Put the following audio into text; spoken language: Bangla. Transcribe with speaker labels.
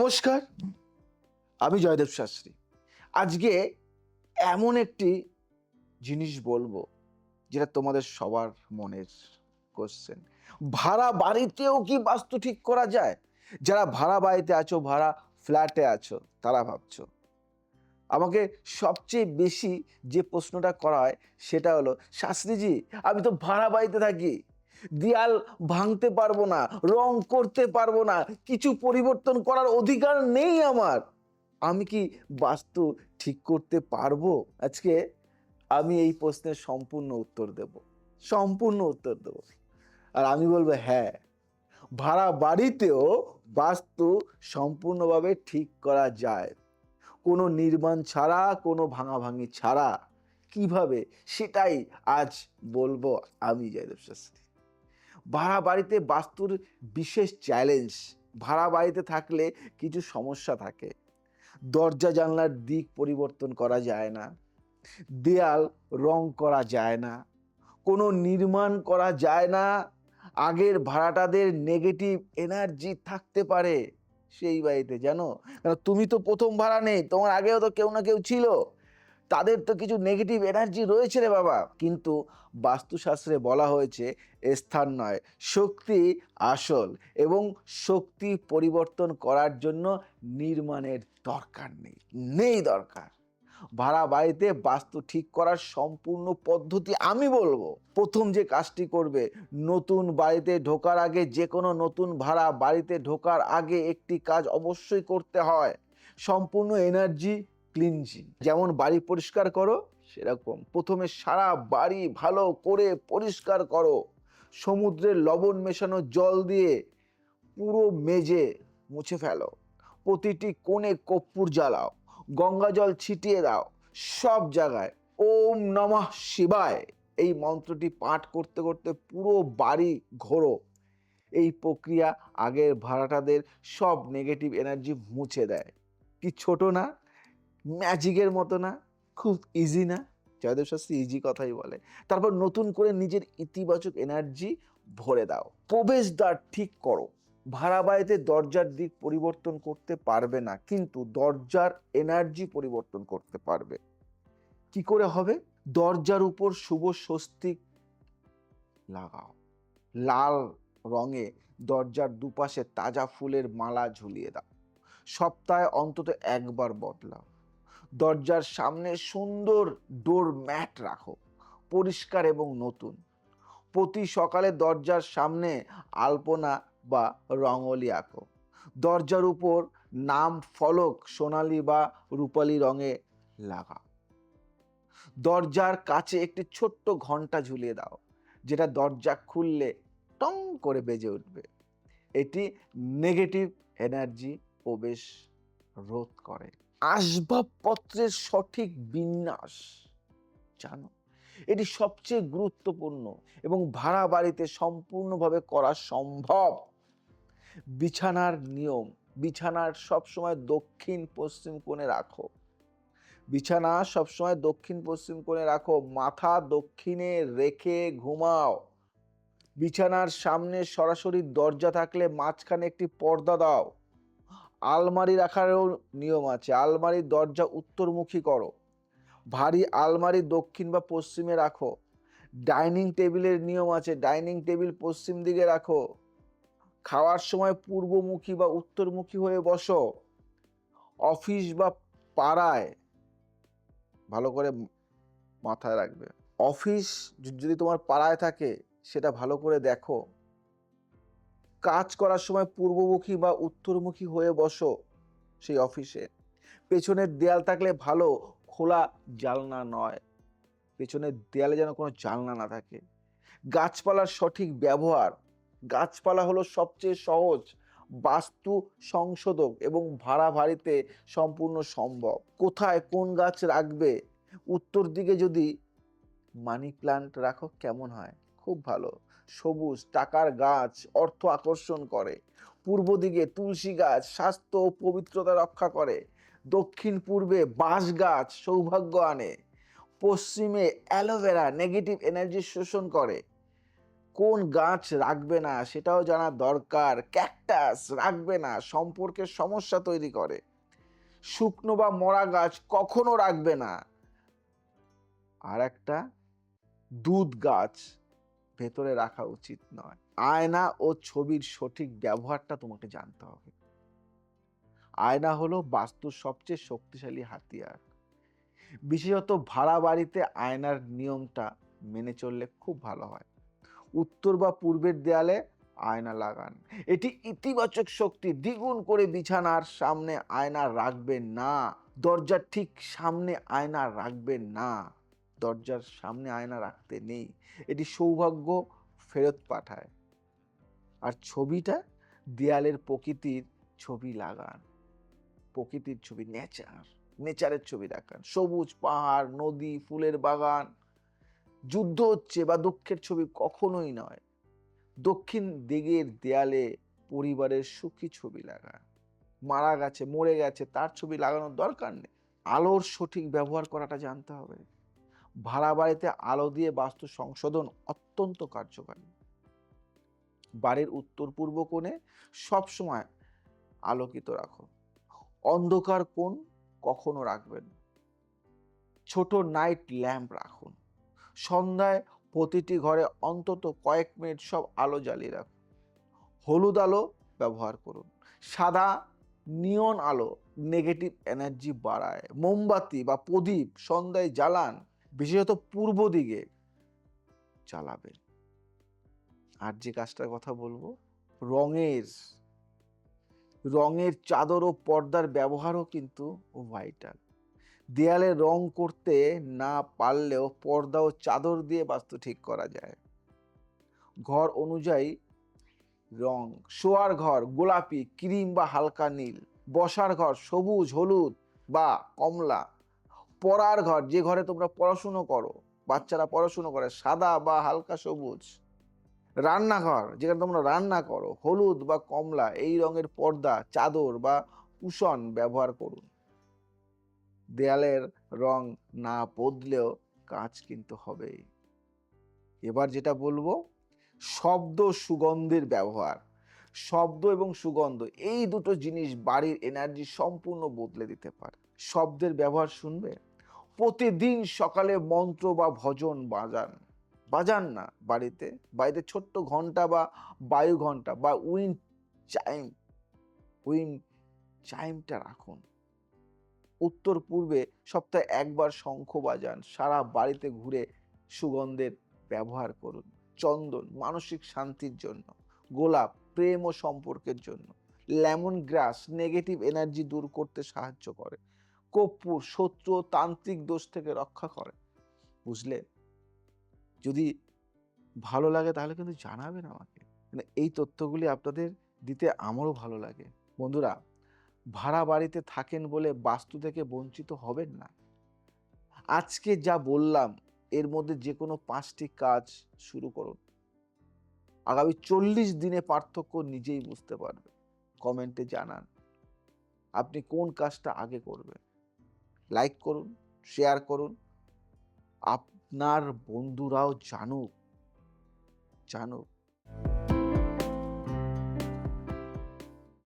Speaker 1: নমস্কার, আমি জয়দেব শাস্ত্রী। আজকে এমন একটি জিনিস বলবো যেটা তোমাদের সবার মনের কোশ্চেন। ভাড়া বাড়িতেও কি বাস্তু ঠিক করা যায়? যারা ভাড়া বাড়িতে আছো, ভাড়া ফ্ল্যাটে আছো, তারা ভাবছো। আমাকে সবচেয়ে বেশি যে প্রশ্নটা করা হয় সেটা হলো, শাস্ত্রীজি আমি তো ভাড়া বাড়িতে থাকি, দেয়াল ভাঙতে পারবো না, রং করতে পারবো না, কিছু পরিবর্তন করার অধিকার নেই আমার, আমি কি বাস্তু ঠিক করতে পারবো? আজকে আমি এই প্রশ্নের সম্পূর্ণ উত্তর দেব, সম্পূর্ণ উত্তর দেব। আর আমি বলবো হ্যাঁ, ভাড়া বাড়িতেও বাস্তু সম্পূর্ণভাবে ঠিক করা যায়, কোনো নির্মাণ ছাড়া, কোনো ভাঙাভাঙি ছাড়া। কিভাবে, সেটাই আজ বলবো আমি জয়দেব শাস্ত্রী। ভাড়া বাড়িতে বাস্তুর বিশেষ চ্যালেঞ্জ। ভাড়া বাড়িতে থাকলে কিছু সমস্যা থাকে। দরজা জানলার দিক পরিবর্তন করা যায় না, দেয়াল রং করা যায় না, কোনো নির্মাণ করা যায় না। আগের ভাড়াটাদের নেগেটিভ এনার্জি থাকতে পারে সেই বাড়িতে, জানো? কারণ তুমি তো প্রথম ভাড়া নেই, তোমার আগেও তো কেউ না কেউ ছিল, তাদের তো কিছু নেগেটিভ এনার্জি রয়েছে রে বাবা। কিন্তু বাস্তুশাস্ত্রে বলা হয়েছে স্থান নয়, শক্তি আসল, এবং শক্তি পরিবর্তন করার জন্য নির্মাণের দরকার নেই, নেই দরকার। ভাড়া বাড়িতে বাস্তু ঠিক করার সম্পূর্ণ পদ্ধতি আমি বলবো। প্রথম যে কাজটি করবে, নতুন বাড়িতে ঢোকার আগে, যে কোনো নতুন ভাড়া বাড়িতে ঢোকার আগে একটি কাজ অবশ্যই করতে হয়, সম্পূর্ণ এনার্জি ক্লিনজিং। যেমন বাড়ি পরিষ্কার করো, সেরকম প্রথমে সারা বাড়ি ভালো করে পরিষ্কার করো। সমুদ্রের লবণ মেশানো জল দিয়ে পুরো মেঝে মুছে ফেলো, প্রতিটি কোণে কর্পূর জ্বালাও, গঙ্গা জল ছিটিয়ে দাও সব জায়গায়। ওম নমঃ শিবায় এই মন্ত্রটি পাঠ করতে করতে পুরো বাড়ি ঘোরো। এই প্রক্রিয়া আগের ভাড়াটাদের সব নেগেটিভ এনার্জি মুছে দেয়। কি ছোট না? ম্যাজিকের মতো না? খুব ইজি না? জয়দেব শাস্ত্রী ইজি কথাই বলে। তারপর নতুন করে নিজের ইতিবাচক এনার্জি ভরে দাও। প্রবেশদ্বার ঠিক করো। ভাড়া বাড়িতে দরজার দিক পরিবর্তন করতে পারবে না, কিন্তু দরজার এনার্জি পরিবর্তন করতে পারবে। কি করে হবে? দরজার উপর শুভ স্বস্তিক লাগাও, লাল রঙে দরজার দুপাশে তাজা ফুলের মালা ঝুলিয়ে দাও। সপ্তাহে অন্তত একবার বদলাও। দরজার সামনে সুন্দর ডোর ম্যাট রাখো, পরিষ্কার এবং নতুন। প্রতি সকালে দরজার সামনে আলপনা বা রঙলি আঁকো। দরজার উপর নাম ফলক সোনালী বা রূপালী রঙে লাগাও। দরজার কাছে একটি ছোট্ট ঘন্টা ঝুলিয়ে দাও, যেটা দরজা খুললে টং করে বেজে উঠবে। এটি নেগেটিভ এনার্জি প্রবেশ রোধ করে। আসবাবপত্রের সঠিক বিন্যাস, জানো, এটি সবচেয়ে গুরুত্বপূর্ণ এবং ভাড়া বাড়িতে সম্পূর্ণভাবে করা সম্ভব। বিছানার নিয়ম, বিছানার সবসময় দক্ষিণ পশ্চিম কোণে রাখো। বিছানা সবসময় দক্ষিণ পশ্চিম কোণে রাখো, মাথা দক্ষিণে রেখে ঘুমাও। বিছানার সামনে সরাসরি দরজা থাকলে মাঝখানে একটি পর্দা দাও। আলমারি রাখারও নিয়ম আছে, আলমারির দরজা উত্তরমুখী করো। ভারী আলমারি দক্ষিণ বা পশ্চিমে রাখো। ডাইনিং টেবিলের নিয়ম আছে, ডাইনিং টেবিল পশ্চিম দিকে রাখো। খাওয়ার সময় পূর্বমুখী বা উত্তরমুখী হয়ে বসো। অফিস বা পাড়ায়, ভালো করে মাথায় রাখবে, অফিস যদি তোমার পাড়ায় থাকে সেটা ভালো করে দেখো। কাজ করার সময় পূর্বমুখী বা উত্তরমুখী হয়ে বসো সেই অফিসে। পেছনের দেয়াল থাকলে ভালো, খোলা জানলা নয়, পেছনের দেয়ালে যেন কোনো জানলা না থাকে। গাছপালার সঠিক ব্যবহার, গাছপালা হলো সবচেয়ে সহজ বাস্তু সংশোধক এবং ভাড়া বাড়িতে সম্পূর্ণ সম্ভব। কোথায় কোন গাছ রাখবে? উত্তর দিকে যদি মানি প্ল্যান্ট রাখো কেমন হয়? খুব ভালো, সবুজ টাকার গাছ অর্থ আকর্ষণ করে। পূর্ব দিকে তুলসী গাছ স্বাস্থ্য ও পবিত্রতা রক্ষা করে। দক্ষিণ পূর্বে বাঁশ গাছ সৌভাগ্য আনে। পশ্চিমে অ্যালোভেরা নেগেটিভ এনার্জি শোষণ করে। কোন গাছ রাখবে না সেটাও জানা দরকার। ক্যাকটাস রাখবে না, সম্পর্কের সমস্যা তৈরি করে। শুকনো বা মরা গাছ কখনো রাখবে না। আর একটা দুধ গাছ ভেতরে রাখা উচিত নয়। আয়না ও ছবির সঠিক ব্যবহারটা তোমাকে জানতে হবে। আয়না হলো বাস্তুর সবচেয়ে শক্তিশালী হাতিয়ার। বিশেষত ভাড়া বাড়িতে আয়নার নিয়মটা মেনে চললে খুব ভালো হয়। উত্তর বা পূর্বের দেয়ালে আয়না লাগান। এটি ইতিবাচক শক্তি দ্বিগুণ করে। বিছানার সামনে আয়না রাখবেন না। দরজার ঠিক সামনে আয়না রাখবেন না। দরজার সামনে আয়না রাখতে নেই, এটি সৌভাগ্য ফেরত পাঠায়। আর ছবিটা দেয়ালের প্রকৃতির ছবি লাগান। প্রকৃতির ছবি, নেচারের ছবি রাখান। সবুজ পাহাড়, নদী, ফুলের বাগান। যুদ্ধ হচ্ছে বা দুঃখের ছবি কখনোই নয়। দক্ষিণ দিকের দেয়ালে পরিবারের সুখী ছবি লাগান। মারা গেছে, মরে গেছে তার ছবি লাগানোর দরকার নেই। আলোর সঠিক ব্যবহার করাটা জানতে হবে। ভাড়া বাড়িতে আলো দিয়ে বাস্তু সংশোধন অত্যন্ত কার্যকারী। বাড়ির উত্তর পূর্ব কোণে সবসময় আলোকিত রাখো। অন্ধকার কোণ কখনো রাখবেন। ছোট নাইট ল্যাম্প রাখুন। সন্ধ্যায় প্রতিটি ঘরে অন্তত কয়েক মিনিট সব আলো জ্বালিয়ে রাখুন। হলুদ আলো ব্যবহার করুন। সাদা নিয়ন আলো নেগেটিভ এনার্জি বাড়ায়। মোমবাতি বা প্রদীপ সন্ধ্যায় জ্বালান, বিশেষত পূর্ব দিকে জ্বালাবেন। আর যে কাজটার কথা বলবো, রঙের চাদর ও পর্দার ব্যবহারও কিন্তু ভাইটাল। দেয়ালে রং করতে না পারলেও পর্দা ও চাদর দিয়ে বাস্তু ঠিক করা যায়। ঘর অনুযায়ী রং: শোয়ার ঘর গোলাপি, ক্রিম বা হালকা নীল। বসার ঘর সবুজ, হলুদ বা কমলা। পড়ার ঘর, যে ঘরে তোমরা পড়াশুনো করো, বাচ্চারা পড়াশুনো করে, সাদা বা হালকা সবুজ। রান্নাঘর, যেখানে তোমরা রান্না করো, হলুদ বা কমলা এই রঙের পর্দা, চাদর বা কুশন ব্যবহার করুন। দেয়ালের রং না বদলেও কাজ কিন্তু হবেই। এবার যেটা বলবো, শব্দ সুগন্ধের ব্যবহার। শব্দ এবং সুগন্ধ এই দুটো জিনিস বাড়ির এনার্জি সম্পূর্ণ বদলে দিতে পারে। শব্দের ব্যবহার শুনবে? প্রতিদিন সকালে মন্ত্র বা ভজন বাজান না বাড়িতে ছোট্ট ঘন্টা বা বায়ু ঘন্টা বা উইন্ড চাইমটা রাখুন। উত্তর পূর্বে সপ্তাহে একবার শঙ্খ বাজান। সারা বাড়িতে ঘুরে সুগন্ধের ব্যবহার করুন। চন্দন মানসিক শান্তির জন্য। গোলাপ প্রেম ও সম্পর্কের জন্য। লেমন গ্রাস নেগেটিভ এনার্জি দূর করতে সাহায্য করে। কর্পূর শত্রু ও তান্ত্রিক দোষ থেকে রক্ষা করে। বুঝলে? যদি ভালো লাগে তাহলে কিন্তু জানাবেন আমাকে। এই তথ্যগুলি আপনাদের দিতে আমারও ভালো লাগে। বন্ধুরা, ভাড়া বাড়িতে থাকেন বলে বাস্তু থেকে বঞ্চিত হবেন না। আজকে যা বললাম এর মধ্যে যে কোনো 5টি কাজ শুরু করুন। আগামী 40 দিনে পার্থক্য নিজেই বুঝতে পারবে। কমেন্টে জানান আপনি কোন কাজটা আগে করবেন। লাইক করুন, শেয়ার করুন। আপনার বন্ধুরাও জানুক